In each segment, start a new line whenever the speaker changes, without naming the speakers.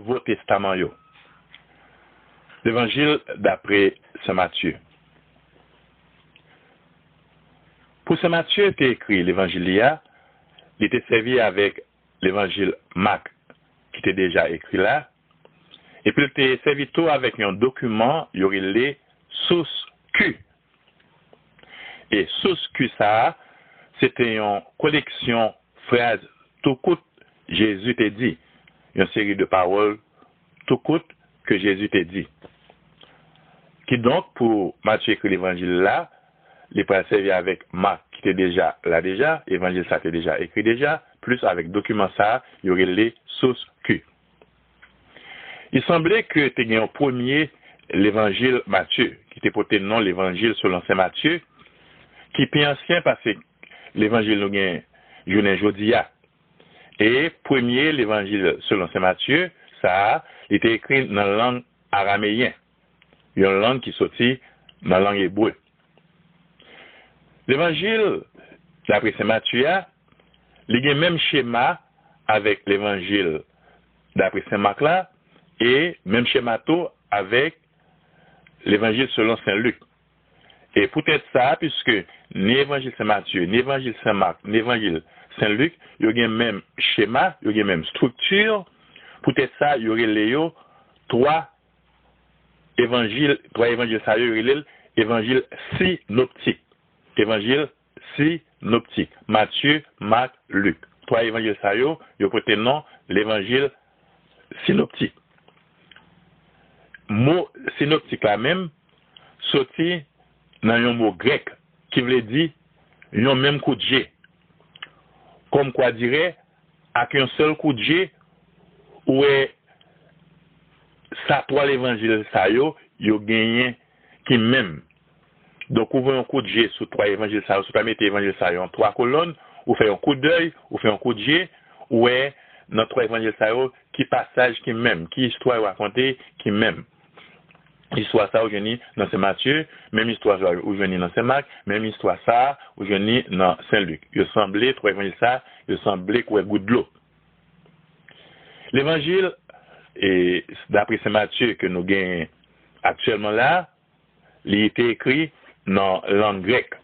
vos testaments. L'évangile d'après Saint Matthieu. Pour Saint Matthieu, était écrit l'évangile, il était servi avec l'évangile Marc, qui était déjà écrit là. Et puis, il était servi tout avec un document, il y aurait les sources Q. Et source Q, ça, c'était une collection phrase tout court Jésus t'a dit. Une série de paroles tout court que Jésus t'a dit. Qui donc, pour Matthieu écrit l'évangile là, il est servi avec Marc, qui était déjà là déjà, l'évangile ça était déjà écrit déjà, plus avec document ça, il y aurait les sources Q. Il semblait que tu aies en premier l'évangile Matthieu, qui était porté nom l'évangile selon Saint Matthieu, qui est plus ancien parce que l'évangile nous gagne journée jodia. Et premier l'évangile selon Saint Matthieu, ça il était écrit dans la langue araméenne, une langue qui sortit dans la langue hébreu. L'évangile d'après Saint Matthieu, il y a le même schéma avec l'évangile d'après Saint Marc là, et même schéma tout avec l'évangile selon Saint Luc. Et peut-être ça, puisque ni l'évangile Saint Matthieu, ni l'évangile Saint Marc, ni l'évangile Saint Luc, il y a le même schéma, il y a la même structure. Peut-être ça, il y aurait les trois évangiles, ça y aurait l'évangile synoptique. Évangile synoptique. Matthieu, Marc, Luc. Trois évangiles ça y a peut-être non l'évangile synoptique. Mot synoptique là même, sorti dans un mot grec qui veut dire un même coup de jet. Comme quoi dirait, avec un seul coup de jet, où est ça trois l'évangile ça yo gagné qui même. Donc vous voyez un coup de jet sur trois évangiles ça, sur trois évangiles ça en trois colonnes, ou fait un coup d'œil, ou fait un coup de jet, où est dans trois évangiles ça qui passage qui même, qui histoire racontée qui même. Histoire ça aujourd'hui dans Saint Matthieu, même histoire aujourd'hui dans Saint Marc, même histoire ça aujourd'hui dans Saint Luc. Il semblait trois évangiles ça, il semblait qu'il y ait goutte de l'eau. L'évangile et d'après Saint Matthieu que nous gagnons actuellement là, il a été écrit dans la langue grecque.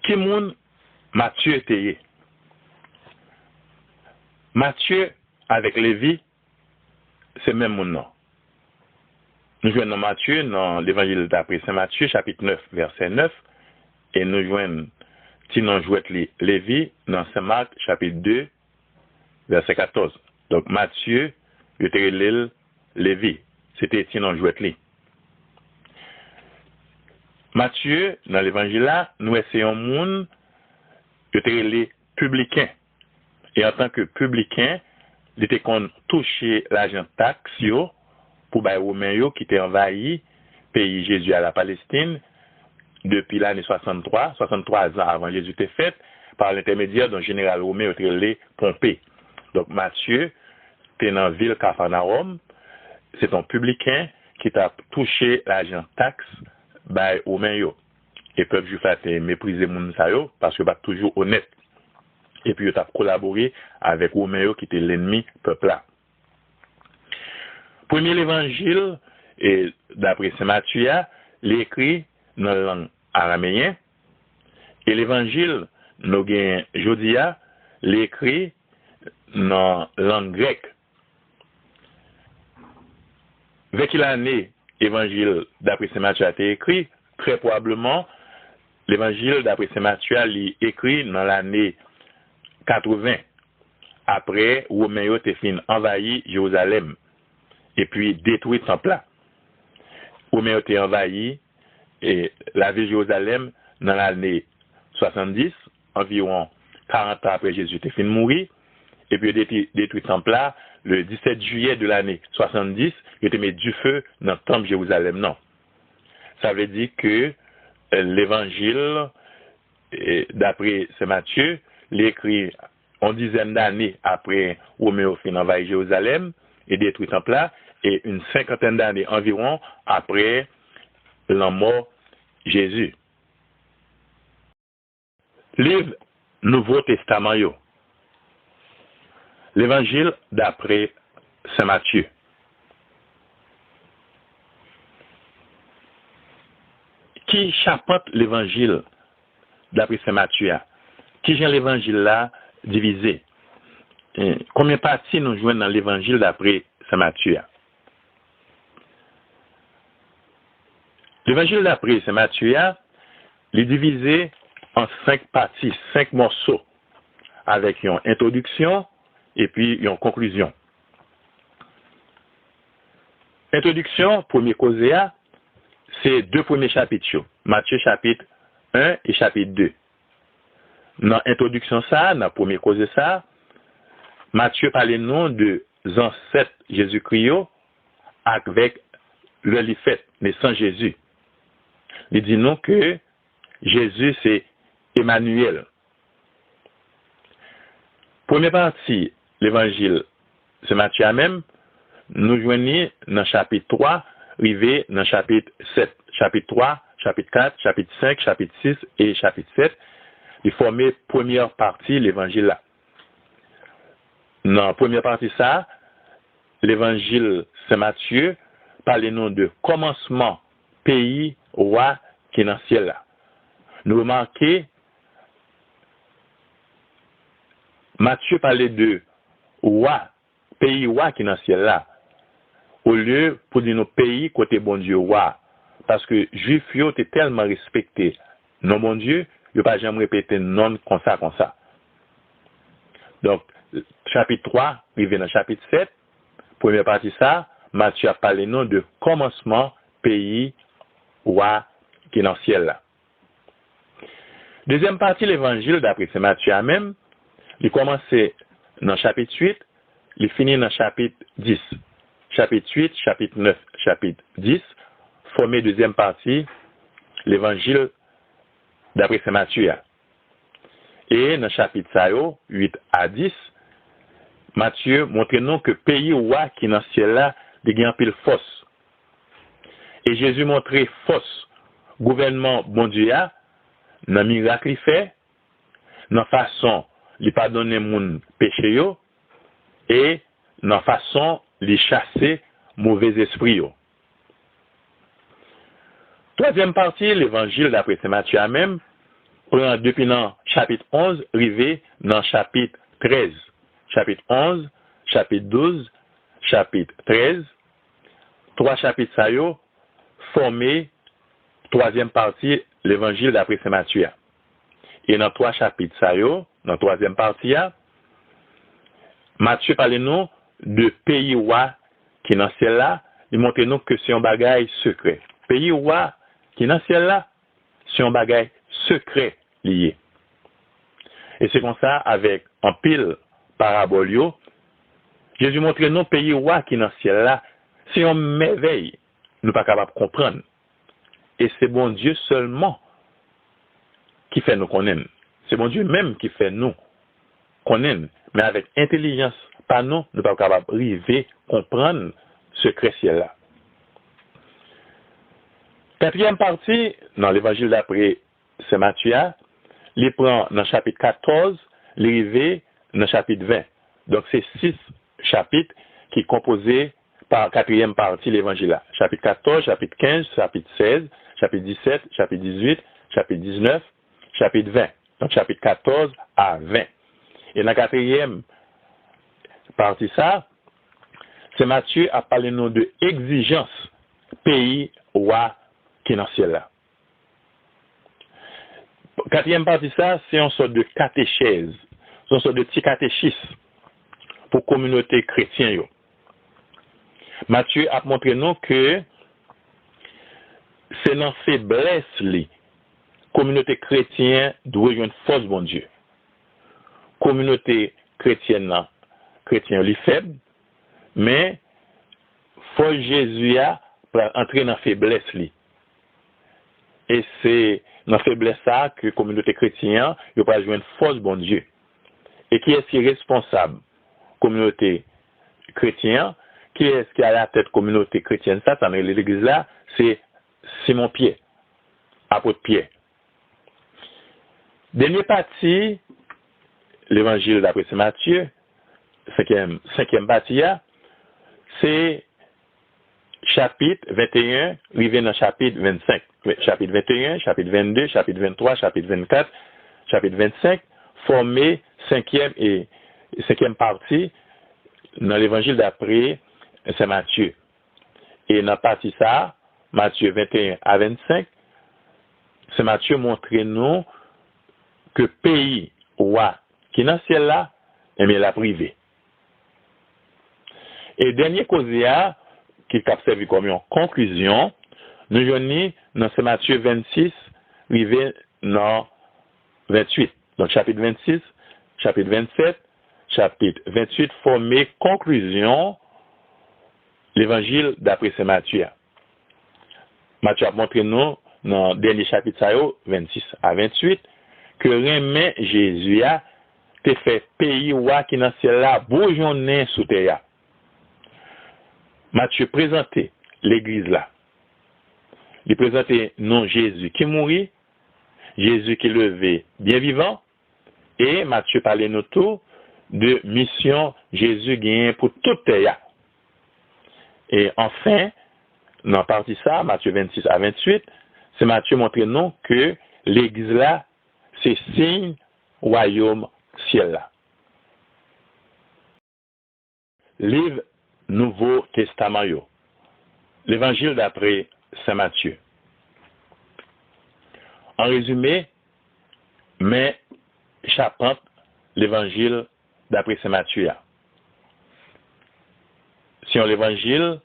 Qui moun Matthieu était? Matthieu avec Lévi, c'est même mon nom. Nous jouons dans Matthieu, dans l'évangile d'après Saint Matthieu, chapitre 9, verset 9, et nous jouons Tinon Jouet Lévi dans Saint Marc, chapitre 2, verset 14. Donc Matthieu, il était l'île Lévi. C'était Tinon Jouet Lévi. Matthieu, dans l'évangile là, nous essayons moun, il était les publicains. Et en tant que publicain, il était qu'on touchait l'argent taxe pour les Romains qui étaient envahis pays Jésus à la Palestine depuis l'année 63 ans avant Jésus était fait, par l'intermédiaire d'un général romain appelé Pompée. Donc Matthieu, était dans la ville Capharnaüm, c'est un publicain qui t'a touché l'argent taxe by Romains. Et peuple juif a méprisé moun sa yo parce que pas toujours honnête. Et puis il a collaboré avec Romains qui était l'ennemi peuple là. Premier l'évangile, et d'après Saint Matthieu, l'écrit dans la langue araméenne, et l'évangile, nous gagnons Jodia, l'écrit dans la langue grecque. Avec l'année, l'évangile d'après Saint Matthieu a été écrit, très probablement, l'évangile d'après Saint Matthieu est écrit dans l'année 80, après Romains ont fin envahi Jérusalem. Et puis détruit son plat. Romains ont envahi et la ville de Jérusalem dans l'année 70, environ 40 ans après Jésus était fin de mourir, et puis détruit son plat le 17 juillet de l'année 70, il était mis du feu dans le temple de Jérusalem. Non. Ça veut dire que l'évangile, d'après Saint Matthieu, l'écrit une dizaine d'années après Romains ont fin envahi Jérusalem et détruit son plat, et une cinquantaine d'années environ après la mort Jésus. Livre Nouveau Testament yo. L'évangile d'après Saint Matthieu. Qui chapeaute l'évangile d'après Saint Matthieu? Qui j'ai l'évangile là divisé? Combien de parties nous jouons dans l'évangile d'après Saint Matthieu? L'évangile d'après Saint Matthieu est divisé en 5 parties, 5 morceaux, avec une introduction et puis une conclusion. Introduction, premier causé, c'est 2 premiers chapitres, Matthieu chapitre 1 et chapitre 2. Dans l'introduction, dans le premier causé, Matthieu parle non de ancêtres Jésus-Christ avec le fait naissant Jésus. Il dit non que Jésus c'est Emmanuel. Première partie, l'évangile, c'est Matthieu même, nous joignons dans chapitre 3, arrivé dans chapitre 7. Chapitre 3, chapitre 4, chapitre 5, chapitre 6 et chapitre 7. Il forme première partie l'évangile là. Dans la première partie ça, l'évangile Saint Matthieu parle non de commencement pays roi qui est dans le ciel là. Nous remarquons Matthieu parlait de roi, pays roi qui est dans le ciel là. Au lieu pour dire nos pays côté bon Dieu roi. Parce que juif yo étaient tellement respectés. Non bon Dieu, il ne pas jamais répéter non comme ça, comme ça. Donc, chapitre 3, arrivé dans chapitre 7, première partie ça, Matthieu a parlé non de commencement, pays, roi, qui est dans le ciel là. Deuxième partie, l'évangile, d'après Saint Matthieu même, il commence dans chapitre 8, il finit dans chapitre 10. Chapitre 8, chapitre 9, chapitre 10, formé deuxième partie, l'évangile d'après Saint Matthieu. Et dans chapitre 8 à 10, Matthieu montre non que pays roi qui dans le ciel là, il y a un pile fausse. Et Jésus montrait fausse gouvernement bon Dieu dans miracle il fait, dans façon il pardonner mon péché yo et dans façon il chasser mauvais esprits yo. Troisième partie, l'évangile d'après Saint Matthieu même, prend depuis dans chapitre 11, arrivé dans chapitre 13. Chapitre 11, chapitre 12, chapitre 13. 3 chapitres ça yo formé troisième partie, l'évangile d'après Saint Matthieu. Et dans 3 chapitres ça yo, dans troisième partie, Matthieu parle nous de pays roi qui est dans le ciel là, il montre nous que c'est un bagage secret. Pays roi qui est dans le ciel là, c'est un bagage secret lié. Et c'est comme ça, avec un pile parabolio, Jésus montre nous pays roi qui est dans le ciel là, c'est une merveille, nous ne sommes pas capables de comprendre. Et c'est bon Dieu seulement qui fait nous connaître. C'est bon Dieu même qui fait nous connaître. Mais avec intelligence, pas nous, nous ne sommes pas capables d'arriver à comprendre ce secret ciel là. Quatrième partie, dans l'évangile d'après Saint Matthieu, il prend dans le chapitre 14, l'arrivée dans le chapitre 20. Donc c'est 6 chapitres qui sont composés par quatrième partie de l'évangile là. Chapitre 14, chapitre 15, chapitre 16, chapitre 17, chapitre 18, chapitre 19, chapitre 20. Donc chapitre 14 à 20. Et dans la quatrième partie ça, c'est Matthieu a parlé nous de exigence pays roi qui est dans le ciel là. Quatrième partie ça, c'est une sorte de catéchèse, c'est une sorte de petit catéchisme pour la communauté chrétienne. Matthieu a montré nous que c'est dans faiblesse la communauté chrétienne doit jouer une force bon Dieu. Communauté chrétienne là, chrétien est faible, mais faut Jésus a entrer dans faiblesse li. Et c'est dans faiblesse ça que la communauté chrétienne il va jouer une force bon Dieu. Et qui est-ce qui est responsable? Communauté chrétienne, qui est-ce qui a la tête communauté chrétienne ça dans l'église là, c'est Simon Pierre. apôtre Pierre. Dernière partie, l'évangile d'après Saint Matthieu, cinquième partie, c'est chapitre 21, arrivé dans chapitre 25. Chapitre 21, chapitre 22, chapitre 23, chapitre 24, chapitre 25, formé cinquième partie dans l'évangile d'après Saint Matthieu. Et dans la partie ça, Matthieu 21 à 25, Saint Matthieu montre nous que pays roi qui est dans ce ciel là, eh bien, la privé. Et dernier causéa qui a servi comme une conclusion, nous joignons dans Saint Matthieu 26, arrivé dans 28. Donc chapitre 26, chapitre 27, chapitre 28, formé conclusion l'évangile d'après Saint Matthieu. Matthieu a montré nous dans le dernier chapitre 26 à 28 que remet Jésus a fait pays roi qui dans ciel là bourgeonner sous terre. Matthieu présentait l'église là. Il présentait non Jésus qui mourit, Jésus qui levé bien vivant, et Matthieu parlait nous tout de mission Jésus gagne pour toute terre. Et enfin, dans la partie ça, Matthieu 26 à 28, c'est Matthieu montre nous que l'église là, c'est signe royaume ciel là. Livre Nouveau Testament, l'évangile d'après Saint Matthieu. En résumé, mais charpente l'évangile d'après Saint Matthieu. C'est un évangile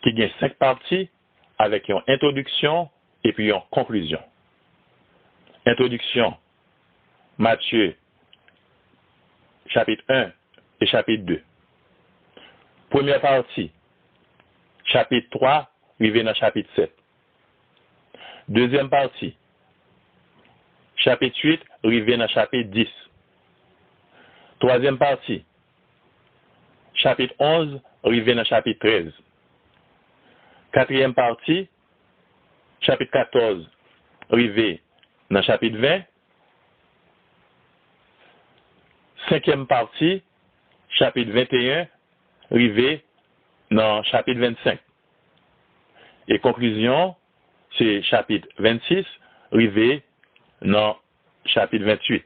qui a 5 parties avec une introduction et puis une conclusion. Introduction, Matthieu, chapitre 1 et chapitre 2. Première partie, chapitre 3, arrivé dans chapitre 7. Deuxième partie, chapitre 8, arrivé dans chapitre 10. Troisième partie, chapitre 11, arrivé dans chapitre 13. Quatrième partie, chapitre 14, arrivé dans chapitre 20. Cinquième partie, chapitre 21, arrivé dans chapitre 25. Et conclusion, c'est chapitre 26, arrivé dans chapitre 28.